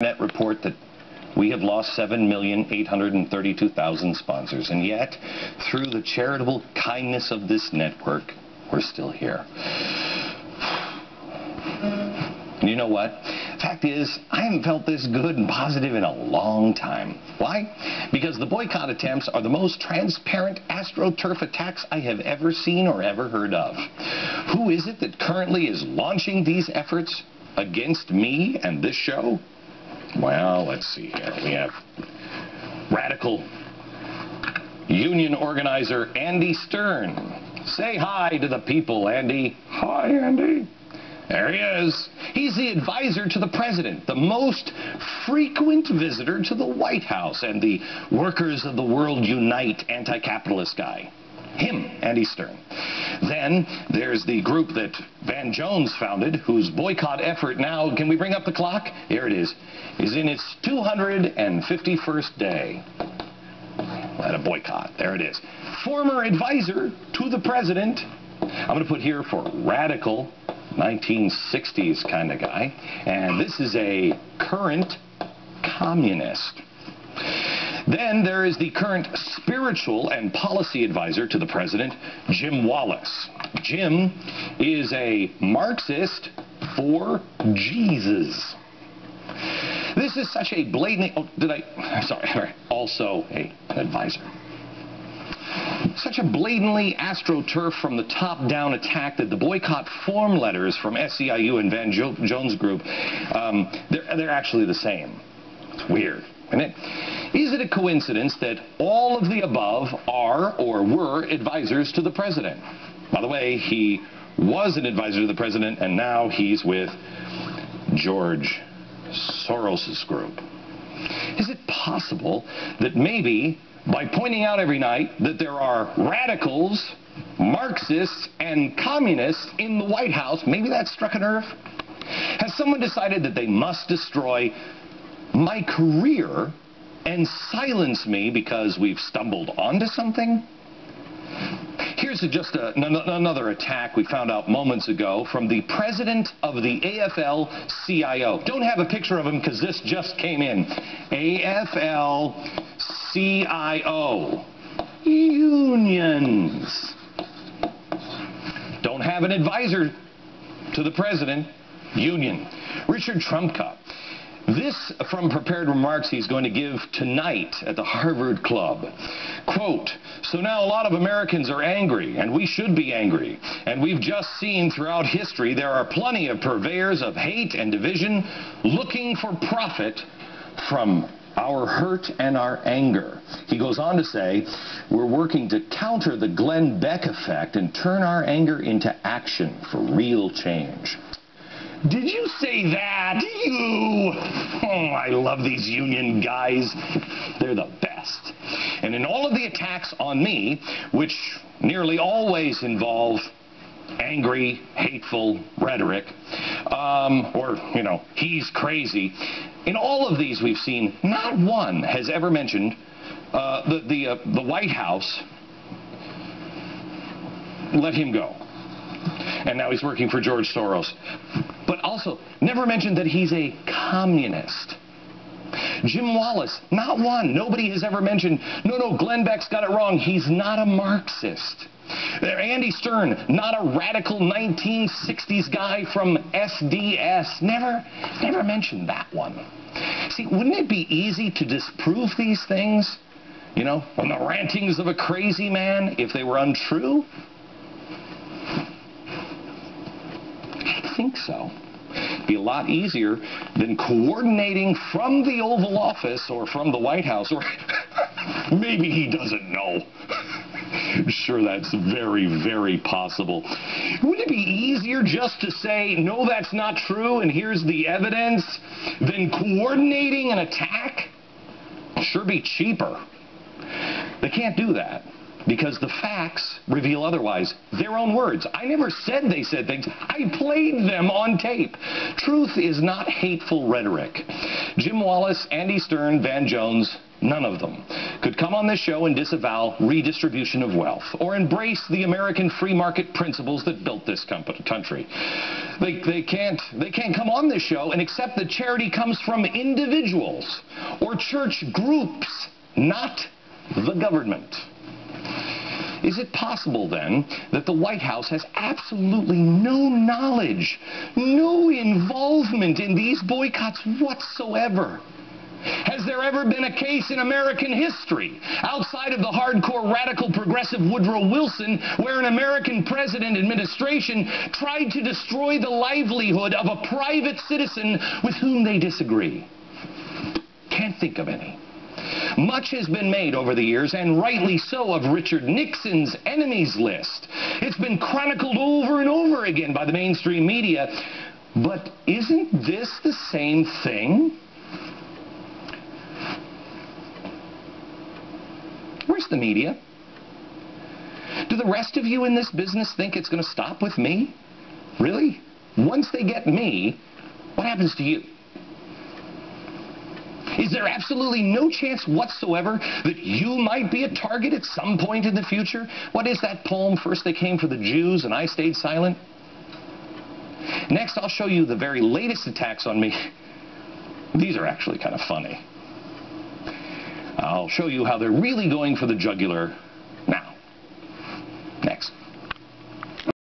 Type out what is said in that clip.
Net report that we have lost 7,832,000 sponsors, and yet, through the charitable kindness of this network, we're still here. And you know what? Fact is, I haven't felt this good and positive in a long time. Why? Because the boycott attempts are the most transparent AstroTurf attacks I have ever seen or ever heard of. Who is it that currently is launching these efforts against me and this show? Well, let's see here. We have radical union organizer Andy Stern. Say hi to the people, Andy. Hi, Andy. There he is. He's the advisor to the president, the most frequent visitor to the White House, and the Workers of the World Unite anti-capitalist guy. Him, Andy Stern. Then there's the group that Van Jones founded, whose boycott effort now, can we bring up the clock? Here it is in its 251st day. At a boycott. There it is. Former advisor to the president. I'm going to put here for radical 1960s kind of guy. And this is a current communist. Then there is the current spiritual and policy advisor to the president, Jim Wallace. Jim is a Marxist for Jesus. This is such a blatantly, also an advisor. Such a blatantly AstroTurf from the top-down attack that the boycott form letters from SEIU and Van Jones Group, they're actually the same. It's weird, isn't it? Is it a coincidence that all of the above are or were advisors to the president? By the way, he was an advisor to the president, and now he's with George Soros's group. Is it possible that maybe by pointing out every night that there are radicals, Marxists, and communists in the White House, maybe that struck a nerve? Has someone decided that they must destroy my career and silence me because we've stumbled onto something? Here's just another attack we found out moments ago from the president of the AFL-CIO. Don't have a picture of him because this just came in. AFL-CIO. Unions. Don't have an advisor to the president. Union. Richard Trumka. This from prepared remarks he's going to give tonight at the Harvard Club. Quote, so now a lot of Americans are angry, and we should be angry. And we've just seen throughout history there are plenty of purveyors of hate and division looking for profit from our hurt and our anger. He goes on to say, we're working to counter the Glenn Beck effect and turn our anger into action for real change. Did you say that? You! Oh, I love these union guys. They're the best. And in all of the attacks on me, which nearly always involve angry, hateful rhetoric, or, he's crazy, in all of these we've seen, not one has ever mentioned the White House let him go. And now he's working for George Soros. But also, never mentioned that he's a communist. Jim Wallace, not one. Nobody has ever mentioned, no, Glenn Beck's got it wrong. He's not a Marxist. Andy Stern, not a radical 1960s guy from SDS. Never mentioned that one. See, wouldn't it be easy to disprove these things? On the rantings of a crazy man, if they were untrue? I think so. It'd be a lot easier than coordinating from the Oval Office or from the White House, or maybe he doesn't know. I'm sure that's very, very possible. Wouldn't it be easier just to say, no, that's not true, and here's the evidence, than coordinating an attack? Sure be cheaper. They can't do that. because the facts reveal otherwise. Their own words. I never said they said things. I played them on tape. Truth is not hateful rhetoric. Jim Wallace, Andy Stern, Van Jones, none of them could come on this show and disavow redistribution of wealth or embrace the American free market principles that built this country. They can't come on this show and accept that charity comes from individuals or church groups, not the government. Is it possible, then, that the White House has absolutely no knowledge, no involvement in these boycotts whatsoever? Has there ever been a case in American history, outside of the hardcore radical progressive Woodrow Wilson, where an American president administration tried to destroy the livelihood of a private citizen with whom they disagree? Can't think of any. Much has been made over the years, and rightly so, of Richard Nixon's enemies list. It's been chronicled over and over again by the mainstream media. But isn't this the same thing? Where's the media? Do the rest of you in this business think it's going to stop with me? Really? Once they get me, what happens to you? Is there absolutely no chance whatsoever that you might be a target at some point in the future? What is that poem, First They Came for the Jews and I Stayed Silent? Next, I'll show you the very latest attacks on me. These are actually kind of funny. I'll show you how they're really going for the jugular